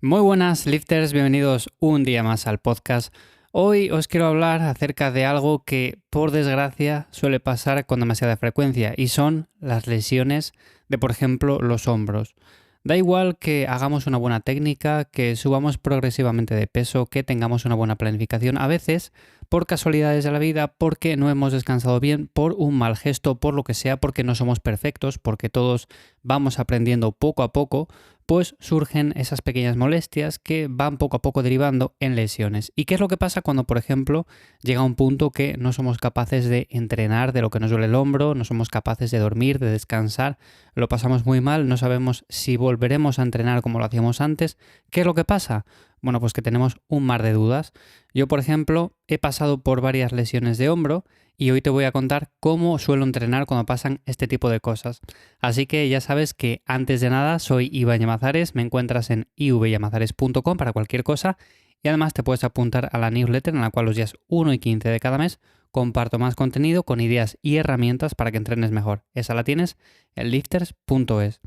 Muy buenas lifters, bienvenidos un día más al podcast. Hoy os quiero hablar acerca de algo que por desgracia suele pasar con demasiada frecuencia y son las lesiones de, por ejemplo, los hombros. Da igual que hagamos una buena técnica, que subamos progresivamente de peso, que tengamos una buena planificación, a veces por casualidades de la vida, porque no hemos descansado bien, por un mal gesto, por lo que sea, porque no somos perfectos, porque todos vamos aprendiendo poco a poco, pues surgen esas pequeñas molestias que van poco a poco derivando en lesiones. ¿Y qué es lo que pasa cuando, por ejemplo, llega un punto que no somos capaces de entrenar de lo que nos duele el hombro, no somos capaces de dormir, de descansar, lo pasamos muy mal, no sabemos si volveremos a entrenar como lo hacíamos antes? ¿Qué es lo que pasa? Bueno, pues que tenemos un mar de dudas. Yo, por ejemplo, he pasado por varias lesiones de hombro y hoy te voy a contar cómo suelo entrenar cuando pasan este tipo de cosas. Así que ya sabes que antes de nada soy Iván Llamazares, me encuentras en ivllamazares.com para cualquier cosa y además te puedes apuntar a la newsletter en la cual los días 1 y 15 de cada mes comparto más contenido con ideas y herramientas para que entrenes mejor. Esa la tienes en lifters.es.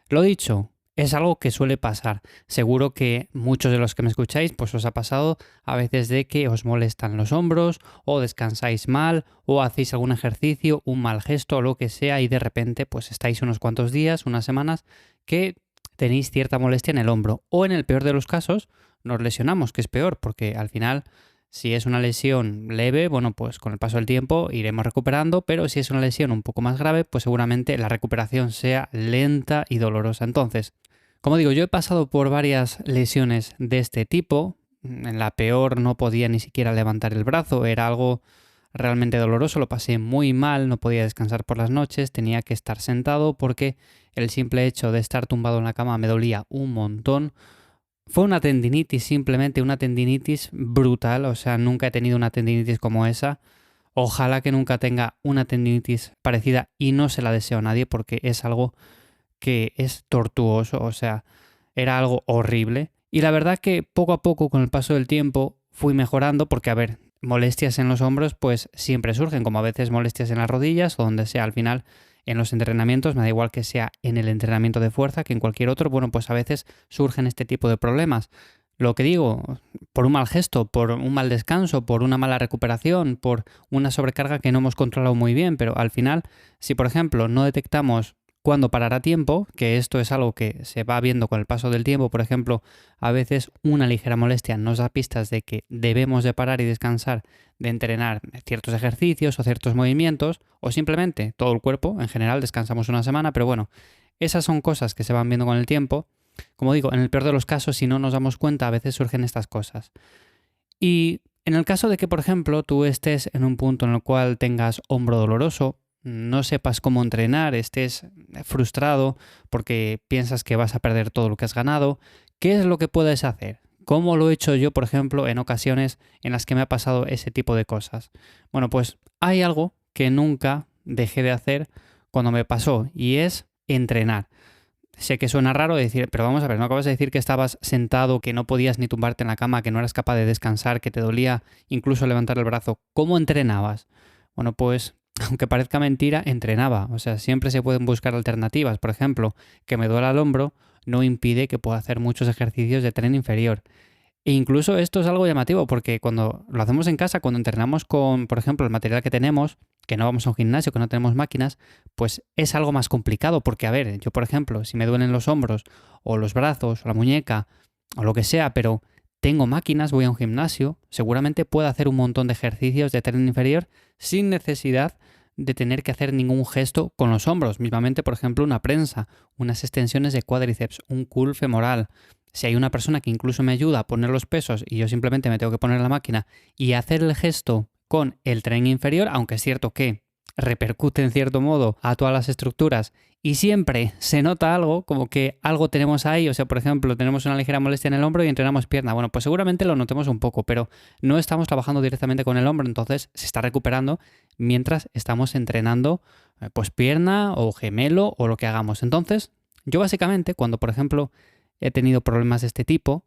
Lo dicho, es algo que suele pasar. Seguro que muchos de los que me escucháis pues os ha pasado a veces de que os molestan los hombros o descansáis mal o hacéis algún ejercicio, un mal gesto o lo que sea y de repente pues estáis unos cuantos días, unas semanas que tenéis cierta molestia en el hombro o en el peor de los casos nos lesionamos, que es peor porque al final si es una lesión leve, bueno, pues con el paso del tiempo iremos recuperando, pero si es una lesión un poco más grave, pues seguramente la recuperación sea lenta y dolorosa. Entonces, como digo, yo he pasado por varias lesiones de este tipo. En la peor no podía ni siquiera levantar el brazo, era algo realmente doloroso, lo pasé muy mal, no podía descansar por las noches, tenía que estar sentado porque el simple hecho de estar tumbado en la cama me dolía un montón. Fue una tendinitis, simplemente una tendinitis brutal, o sea, nunca he tenido una tendinitis como esa. Ojalá que nunca tenga una tendinitis parecida y no se la deseo a nadie porque es algo que es tortuoso, o sea, era algo horrible. Y la verdad que poco a poco, con el paso del tiempo, fui mejorando porque, a ver, molestias en los hombros pues siempre surgen, como a veces molestias en las rodillas o donde sea. Al final, en los entrenamientos, me da igual que sea en el entrenamiento de fuerza que en cualquier otro, bueno, pues a veces surgen este tipo de problemas. Lo que digo, por un mal gesto, por un mal descanso, por una mala recuperación, por una sobrecarga que no hemos controlado muy bien, pero al final, si por ejemplo no detectamos cuándo parar a tiempo, que esto es algo que se va viendo con el paso del tiempo, por ejemplo, a veces una ligera molestia nos da pistas de que debemos de parar y descansar, de entrenar ciertos ejercicios o ciertos movimientos, o simplemente todo el cuerpo, en general descansamos una semana, pero bueno, esas son cosas que se van viendo con el tiempo. Como digo, en el peor de los casos, si no nos damos cuenta, a veces surgen estas cosas. Y en el caso de que, por ejemplo, tú estés en un punto en el cual tengas hombro doloroso, no sepas cómo entrenar, estés frustrado porque piensas que vas a perder todo lo que has ganado, ¿qué es lo que puedes hacer? ¿Cómo lo he hecho yo, por ejemplo, en ocasiones en las que me ha pasado ese tipo de cosas? Bueno, pues hay algo que nunca dejé de hacer cuando me pasó y es entrenar. Sé que suena raro decir, pero vamos a ver, ¿no acabas de decir que estabas sentado, que no podías ni tumbarte en la cama, que no eras capaz de descansar, que te dolía incluso levantar el brazo? ¿Cómo entrenabas? Bueno, pues aunque parezca mentira, entrenaba. O sea, siempre se pueden buscar alternativas. Por ejemplo, que me duela el hombro no impide que pueda hacer muchos ejercicios de tren inferior. E incluso esto es algo llamativo porque cuando lo hacemos en casa, cuando entrenamos con, por ejemplo, el material que tenemos, que no vamos a un gimnasio, que no tenemos máquinas, pues es algo más complicado porque, a ver, yo por ejemplo, si me duelen los hombros o los brazos o la muñeca o lo que sea, pero tengo máquinas, voy a un gimnasio, seguramente puedo hacer un montón de ejercicios de tren inferior sin necesidad de tener que hacer ningún gesto con los hombros. Mismamente, por ejemplo, una prensa, unas extensiones de cuádriceps, un curl femoral. Si hay una persona que incluso me ayuda a poner los pesos y yo simplemente me tengo que poner la máquina y hacer el gesto con el tren inferior, aunque es cierto que repercute en cierto modo a todas las estructuras y siempre se nota algo, como que algo tenemos ahí, o sea, por ejemplo, tenemos una ligera molestia en el hombro y entrenamos pierna. Bueno, pues seguramente lo notemos un poco, pero no estamos trabajando directamente con el hombro, entonces se está recuperando mientras estamos entrenando pues pierna o gemelo o lo que hagamos. Entonces, yo básicamente, cuando por ejemplo he tenido problemas de este tipo,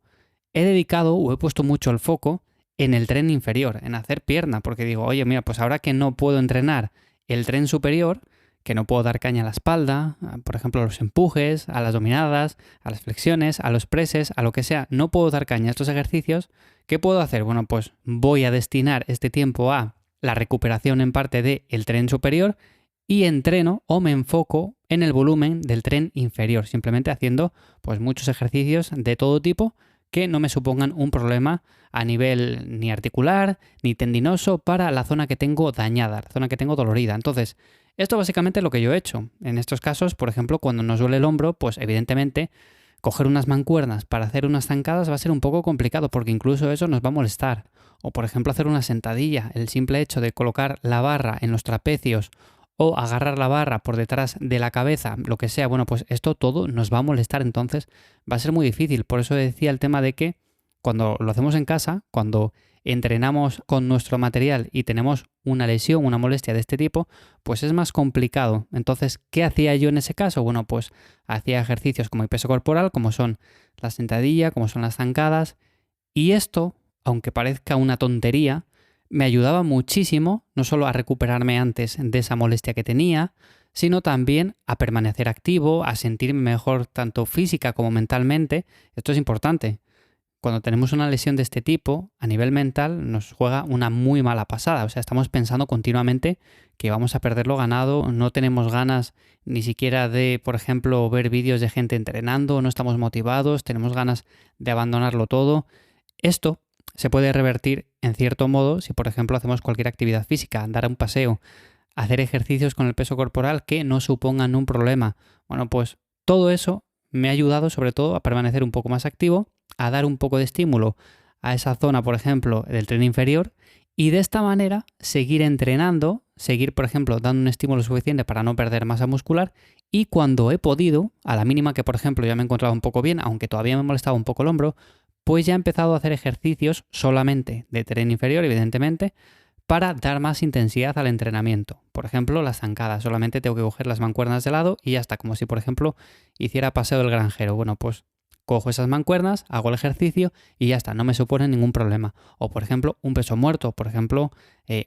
he dedicado o he puesto mucho el foco en el tren inferior, en hacer pierna, porque digo, oye, mira, pues ahora que no puedo entrenar el tren superior, que no puedo dar caña a la espalda, por ejemplo, a los empujes, a las dominadas, a las flexiones, a los presses, a lo que sea, no puedo dar caña a estos ejercicios, ¿qué puedo hacer? Bueno, pues voy a destinar este tiempo a la recuperación en parte del tren superior y entreno o me enfoco en el volumen del tren inferior, simplemente haciendo pues muchos ejercicios de todo tipo que no me supongan un problema a nivel ni articular ni tendinoso para la zona que tengo dañada, la zona que tengo dolorida. Entonces, esto básicamente es lo que yo he hecho. En estos casos, por ejemplo, cuando nos duele el hombro, pues evidentemente coger unas mancuernas para hacer unas zancadas va a ser un poco complicado porque incluso eso nos va a molestar. O por ejemplo hacer una sentadilla, el simple hecho de colocar la barra en los trapecios o agarrar la barra por detrás de la cabeza, lo que sea, bueno, pues esto todo nos va a molestar, entonces va a ser muy difícil. Por eso decía el tema de que cuando lo hacemos en casa, cuando entrenamos con nuestro material y tenemos una lesión, una molestia de este tipo, pues es más complicado. Entonces, ¿qué hacía yo en ese caso? Bueno, pues hacía ejercicios como el peso corporal, como son la sentadilla, como son las zancadas, y esto, aunque parezca una tontería, me ayudaba muchísimo, no solo a recuperarme antes de esa molestia que tenía, sino también a permanecer activo, a sentirme mejor tanto física como mentalmente. Esto es importante. Cuando tenemos una lesión de este tipo, a nivel mental nos juega una muy mala pasada. O sea, estamos pensando continuamente que vamos a perder lo ganado, no tenemos ganas ni siquiera de, por ejemplo, ver vídeos de gente entrenando, no estamos motivados, tenemos ganas de abandonarlo todo. Esto se puede revertir en cierto modo si, por ejemplo, hacemos cualquier actividad física, dar un paseo, hacer ejercicios con el peso corporal que no supongan un problema. Bueno, pues todo eso me ha ayudado sobre todo a permanecer un poco más activo, a dar un poco de estímulo a esa zona, por ejemplo, del tren inferior y de esta manera seguir entrenando, seguir, por ejemplo, dando un estímulo suficiente para no perder masa muscular y cuando he podido, a la mínima que, por ejemplo, ya me he encontrado un poco bien, aunque todavía me molestaba un poco el hombro, pues ya he empezado a hacer ejercicios solamente de tren inferior, evidentemente, para dar más intensidad al entrenamiento. Por ejemplo, las zancadas. Solamente tengo que coger las mancuernas de lado y ya está. Como si, por ejemplo, hiciera paseo del granjero. Bueno, pues cojo esas mancuernas, hago el ejercicio y ya está. No me supone ningún problema. O, por ejemplo, un peso muerto. Por ejemplo,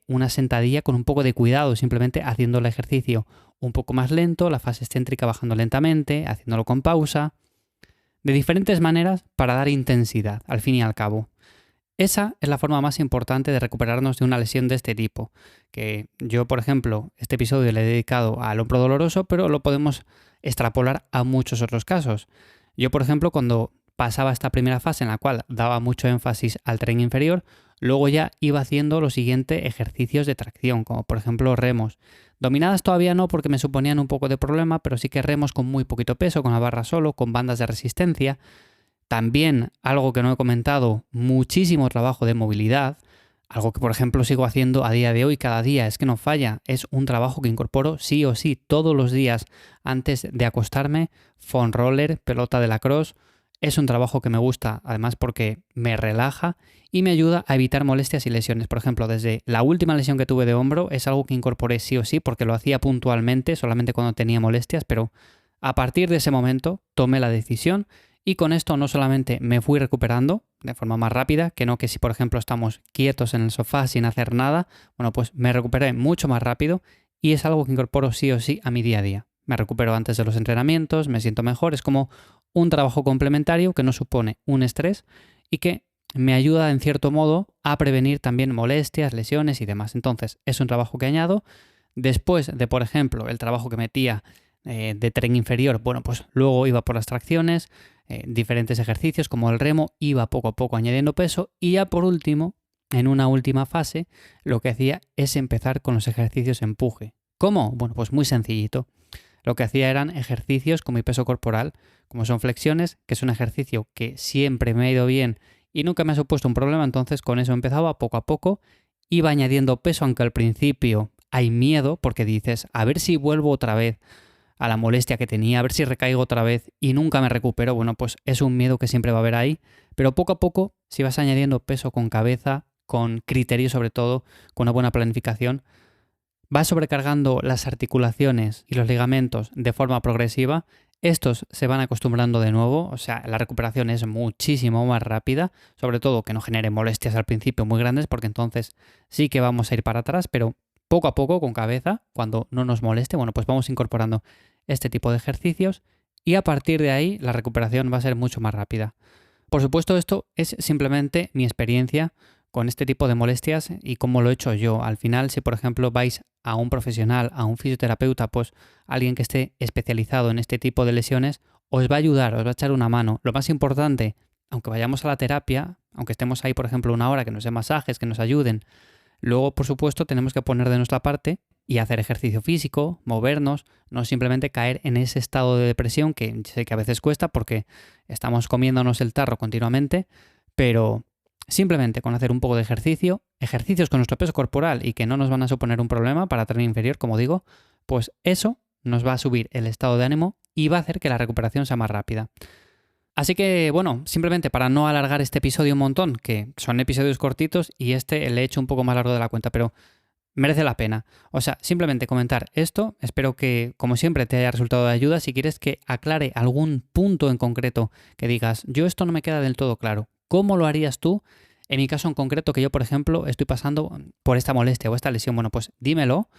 una sentadilla con un poco de cuidado. Simplemente haciendo el ejercicio un poco más lento, la fase excéntrica bajando lentamente, haciéndolo con pausa. De diferentes maneras para dar intensidad, al fin y al cabo. Esa es la forma más importante de recuperarnos de una lesión de este tipo, que yo, por ejemplo, este episodio le he dedicado al hombro doloroso, pero lo podemos extrapolar a muchos otros casos. Yo, por ejemplo, cuando pasaba esta primera fase en la cual daba mucho énfasis al tren inferior, luego ya iba haciendo los siguientes ejercicios de tracción, como por ejemplo remos. Dominadas todavía no porque me suponían un poco de problema, pero sí que remos con muy poquito peso, con la barra solo, con bandas de resistencia. También, algo que no he comentado, muchísimo trabajo de movilidad, algo que por ejemplo sigo haciendo a día de hoy, cada día, es que no falla, es un trabajo que incorporo sí o sí todos los días antes de acostarme, foam roller, pelota de lacrosse, es un trabajo que me gusta además porque me relaja y me ayuda a evitar molestias y lesiones. Por ejemplo, desde la última lesión que tuve de hombro es algo que incorporé sí o sí porque lo hacía puntualmente, solamente cuando tenía molestias, pero a partir de ese momento tomé la decisión. Y con esto no solamente me fui recuperando de forma más rápida, que no que si por ejemplo estamos quietos en el sofá sin hacer nada, bueno, pues me recuperé mucho más rápido y es algo que incorporo sí o sí a mi día a día. Me recupero antes de los entrenamientos, me siento mejor, es como un trabajo complementario que no supone un estrés y que me ayuda en cierto modo a prevenir también molestias, lesiones y demás. Entonces es un trabajo que añado después de, por ejemplo, el trabajo que metía de tren inferior, bueno, pues luego iba por las tracciones, diferentes ejercicios como el remo, iba poco a poco añadiendo peso y ya por último, en una última fase, lo que hacía es empezar con los ejercicios empuje. ¿Cómo? Bueno, pues muy sencillito. Lo que hacía eran ejercicios con mi peso corporal, como son flexiones, que es un ejercicio que siempre me ha ido bien y nunca me ha supuesto un problema, entonces con eso empezaba poco a poco, iba añadiendo peso, aunque al principio hay miedo porque dices, a ver si vuelvo otra vez a la molestia que tenía, a ver si recaigo otra vez y nunca me recupero. Bueno, pues es un miedo que siempre va a haber ahí, pero poco a poco, si vas añadiendo peso con cabeza, con criterio sobre todo, con una buena planificación, vas sobrecargando las articulaciones y los ligamentos de forma progresiva, estos se van acostumbrando de nuevo, o sea, la recuperación es muchísimo más rápida, sobre todo que no genere molestias al principio muy grandes, porque entonces sí que vamos a ir para atrás, pero poco a poco, con cabeza, cuando no nos moleste, bueno, pues vamos incorporando este tipo de ejercicios y a partir de ahí la recuperación va a ser mucho más rápida. Por supuesto, esto es simplemente mi experiencia con este tipo de molestias y cómo lo he hecho yo. Al final, si por ejemplo vais a un profesional, a un fisioterapeuta, pues alguien que esté especializado en este tipo de lesiones, os va a ayudar, os va a echar una mano. Lo más importante, aunque vayamos a la terapia, aunque estemos ahí por ejemplo una hora, que nos den masajes, que nos ayuden, luego por supuesto tenemos que poner de nuestra parte y hacer ejercicio físico, movernos, no simplemente caer en ese estado de depresión que sé que a veces cuesta porque estamos comiéndonos el tarro continuamente, pero simplemente con hacer un poco de ejercicio, ejercicios con nuestro peso corporal y que no nos van a suponer un problema para tren inferior, como digo, pues eso nos va a subir el estado de ánimo y va a hacer que la recuperación sea más rápida. Así que, bueno, simplemente para no alargar este episodio un montón, que son episodios cortitos y este le he hecho un poco más largo de la cuenta, pero merece la pena. O sea, simplemente comentar esto. Espero que, como siempre, te haya resultado de ayuda. Si quieres que aclare algún punto en concreto que digas, yo esto no me queda del todo claro, ¿cómo lo harías tú? En mi caso en concreto, que yo, por ejemplo, estoy pasando por esta molestia o esta lesión, bueno, pues dímelo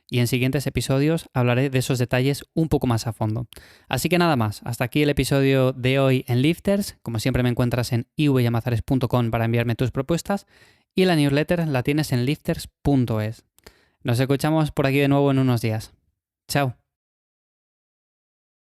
y en siguientes episodios hablaré de esos detalles un poco más a fondo. Así que nada más, hasta aquí el episodio de hoy en Lifters. Como siempre me encuentras en ivyamazares.com para enviarme tus propuestas y la newsletter la tienes en lifters.es. Nos escuchamos por aquí de nuevo en unos días. Chao.